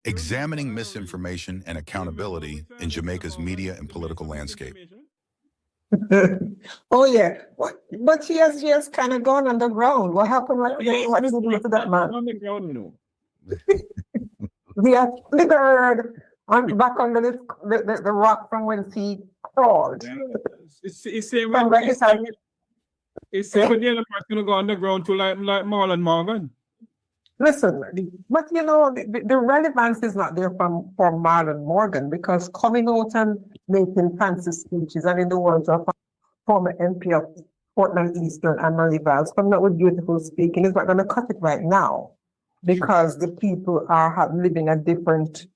examining misinformation and accountability in Jamaica's media and political landscape. Oh yeah, but she has kind of gone underground. What happened? What did you do to that man? On the ground, no. He has slithered back under the rock from when he crawled. It's same From where he started. it's same when the other person gonna go underground to like Marlon Morgan. Listen, but you know, the relevance is not there for Marlon Morgan, because coming out and making fancy speeches, and in the words of former MP of Portland Eastern, Anna Valls, coming out with beautiful speaking is not going to cut it right now, because the people are having a different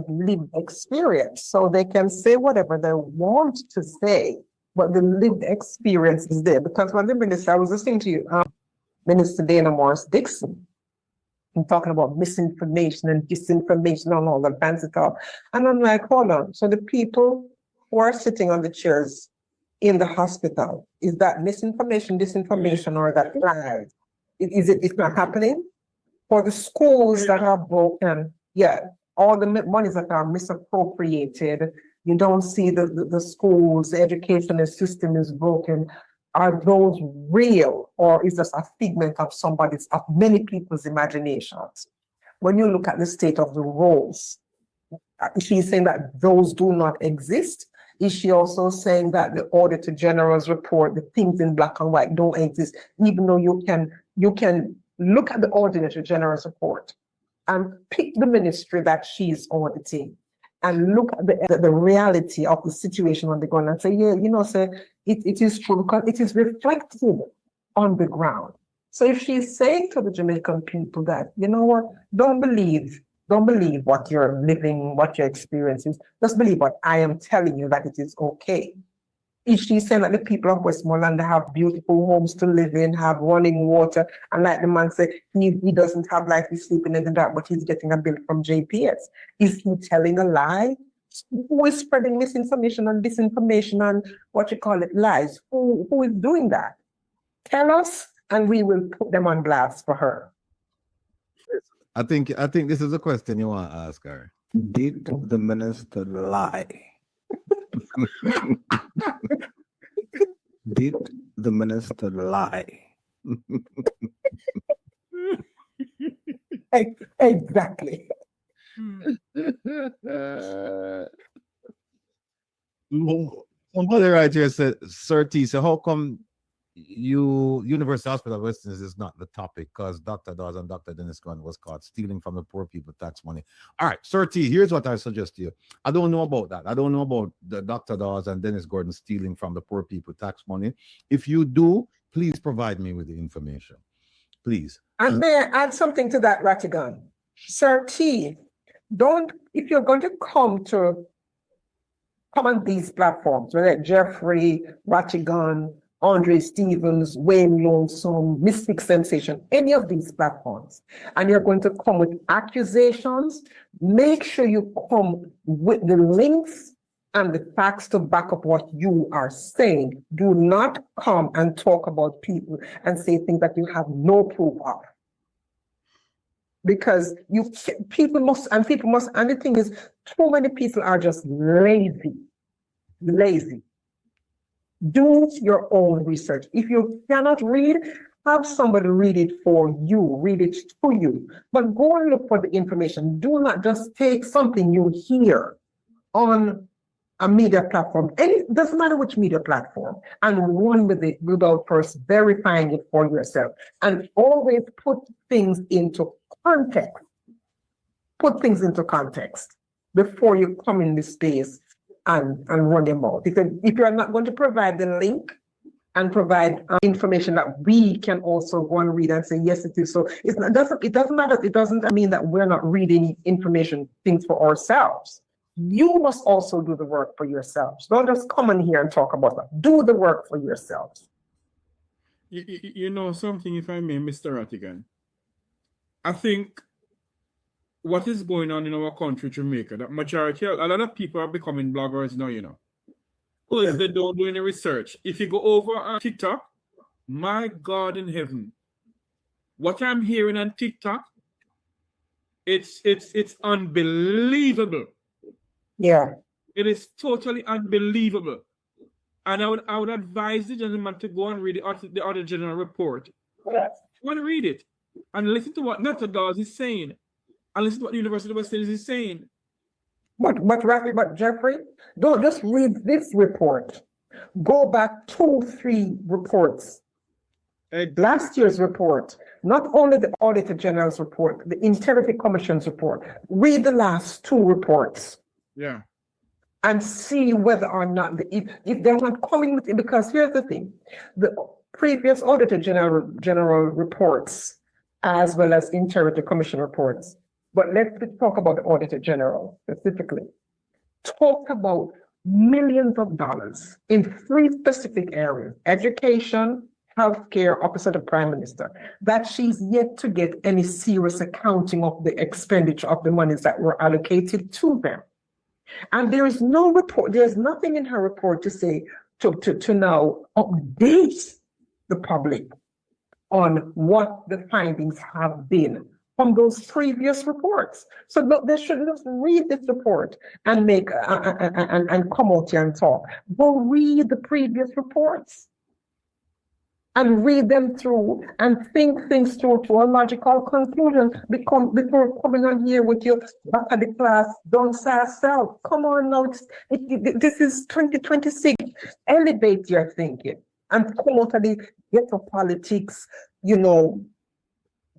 lived experience. So they can say whatever they want to say, but the lived experience is there. Because when the minister, I was listening to you, Minister Dana Morris Dixon, and talking about misinformation and disinformation and all the fancy talk. And I'm like, hold on. So the people who are sitting on the chairs in the hospital, is that misinformation, disinformation, or that lies? It's not happening? For the schools that are broken, yeah, all the monies that are misappropriated, you don't see the schools, the educational system is broken. Are those real, or is this a figment of many people's imaginations? When you look at the state of the roads, is she saying that those do not exist? Is she also saying that the Auditor General's report, the things in black and white don't exist, even though you can look at the Auditor General's report and pick the ministry that she's auditing and look at the reality of the situation on the ground and say, yeah, you know, say it is true, because it is reflected on the ground. So if she's saying to the Jamaican people that, you know what, don't believe what you're living, what your experience is, just believe what I am telling you, that it is okay. If she's saying that the people of Westmoreland have beautiful homes to live in, have running water, and like the man said, he doesn't have life, he's sleeping in the dark, but he's getting a bill from JPS. Is he telling a lie? Who is spreading misinformation and disinformation and lies? Who is doing that? Tell us, and we will put them on blast for her. I think this is a question you want to ask her. Did the minister lie? Did the minister lie? Exactly. Somebody right here said, Sir T, so how come University Hospital of West Indies is not the topic? Because Dr. Dawes and Dr. Dennis Grant was caught stealing from the poor people tax money. All right, Sir T, here's what I suggest to you. I don't know about that. I don't know about the Dr. Dawes and Dennis Gordon stealing from the poor people tax money. If you do, please provide me with the information. Please. And may I add something to that, Rattigan? Sir T, if you're going to come on these platforms, whether Jeffrey, Rattigan, Andre Stevens, Wayne Lonesome, Mystic Sensation, any of these platforms, and you're going to come with accusations, make sure you come with the links and the facts to back up what you are saying. Do not come and talk about people and say things that you have no proof of. Because people must, and the thing is, too many people are just lazy. Do your own research. If you cannot read, have somebody read it for you, read it to you. But go and look for the information. Do not just take something you hear on a media platform. It doesn't matter which media platform, and run with it without first verifying it for yourself. And always put things into context. Put things into context before you come in this space and run them out. If you're not going to provide the link and provide information that we can also go and read and say, yes, it is. So it doesn't matter. It doesn't mean that we're not reading information, things for ourselves. You must also do the work for yourselves. Don't just come in here and talk about that. Do the work for yourselves. You know something, if I may, Mr. Rattigan. I think what is going on in our country, Jamaica, that a lot of people are becoming bloggers now, you know. Well, they don't do any research. If you go over on TikTok, my God in heaven, what I'm hearing on TikTok It's unbelievable. Yeah. It is totally unbelievable. And I would advise the gentleman to go and read the Auditor General report. Yes. Go and read it. And listen to what Nathan Dawes is saying. And listen to what the University of West Indies is saying. But Rafi, but Jeffrey, don't just read this report. Go back 2-3 reports. Last year's report, not only the Auditor General's report, the Integrity Commission's report. Read the last 2 reports. Yeah. And see whether or not if they're not coming with it, because here's the thing: the previous Auditor General reports, as well as Integrity Commission reports. But let's talk about the Auditor General specifically. Talk about millions of dollars in 3 specific areas: education, healthcare, Office of the Prime Minister, that she's yet to get any serious accounting of the expenditure of the monies that were allocated to them. And there is no report, there's nothing in her report to say, to now update the public on what the findings have been from those previous reports. So they should just read this report and make and come out here and talk. Go read the previous reports and read them through and think things through to a logical conclusion before coming on here with your back of the class, don't say self. Come on now, this is 2026. Elevate your thinking and come out of the ghetto politics,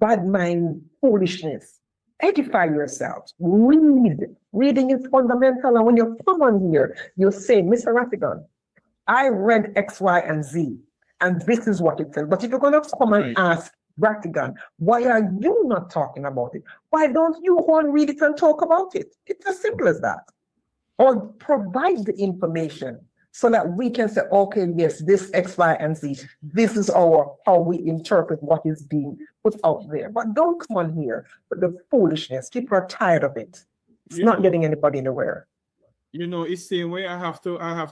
bad mind foolishness. Edify yourselves. Read. Reading is fundamental. And when you come on here, you say, Mr. Rattigan, I read X, Y, and Z. And this is what it says. But if you're going to come and ask Rattigan, why are you not talking about it? Why don't you go and read it and talk about it? It's as simple as that. Or provide the information so that we can say, okay, yes, this X, Y, and Z, this is how we interpret what is being put out there. But don't come on here with the foolishness. People are tired of it. It's not getting anybody anywhere. It's the same way I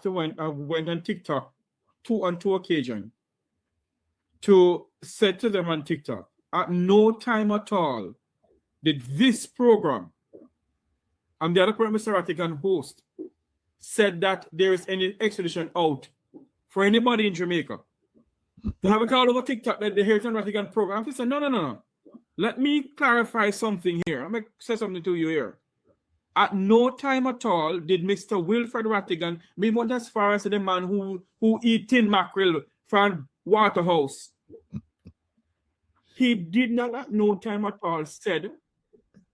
went on TikTok on two occasions to say to them on TikTok, at no time at all did this program and the other program Mr. Rattigan host said that there is any extradition out for anybody in Jamaica. They have a call over TikTok that the Heritage Rattigan program. I said, no. Let me clarify something here. I'm going to say something to you here. At no time at all did Mr. Wilfred Rattigan be went as far as the man who eat tin mackerel from Waterhouse. He did not at no time at all said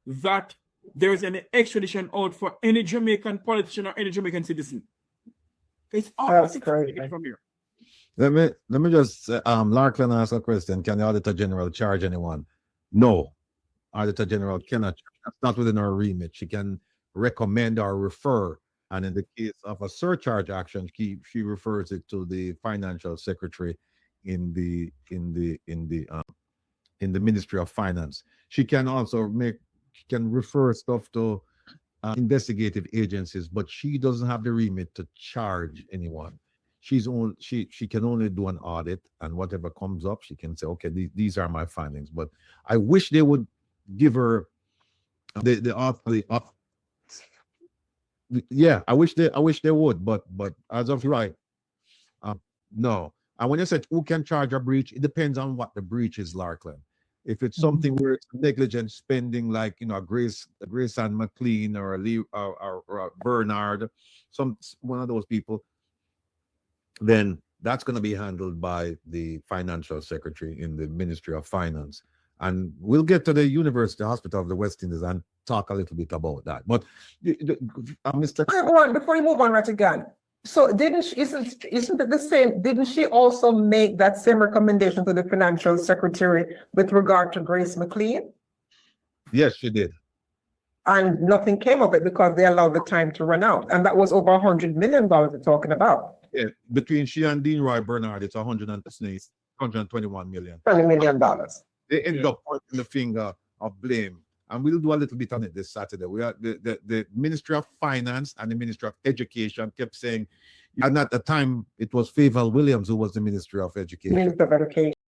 that there is any extradition out for any Jamaican politician or any Jamaican citizen. It's all from here. Let me just Larkin ask a question. Can the Auditor General charge anyone? No. Auditor General cannot. That's not within her remit. She can recommend or refer, and in the case of a surcharge action, she refers it to the financial secretary in the Ministry of Finance. She can also refer stuff to investigative agencies, but she doesn't have the remit to charge anyone. She can only do an audit, and whatever comes up, she can say, okay, these are my findings. But I wish they would give her yeah, I wish they would, but as of right, no. And when you said who can charge a breach, it depends on what the breach is, Larkin. If it's something where it's negligent spending, like Grace and McLean or Bernard, one of those people, then that's going to be handled by the financial secretary in the Ministry of Finance. And we'll get to the University Hospital of the West Indies and talk a little bit about that. But Mr. Before you move on, Rattigan, so isn't it the same? Didn't she also make that same recommendation to the financial secretary with regard to Grace McLean? Yes, she did. And nothing came of it because they allowed the time to run out. And that was over $100 million we're talking about. Yeah, between she and Dean Roy Bernard, it's 121 million. $20 million. They ended up pointing the finger of blame. And we'll do a little bit on it this Saturday. We are the Ministry of Finance and the Ministry of Education kept saying, and at the time it was Favour Williams who was the Ministry of Education. Minister of Education.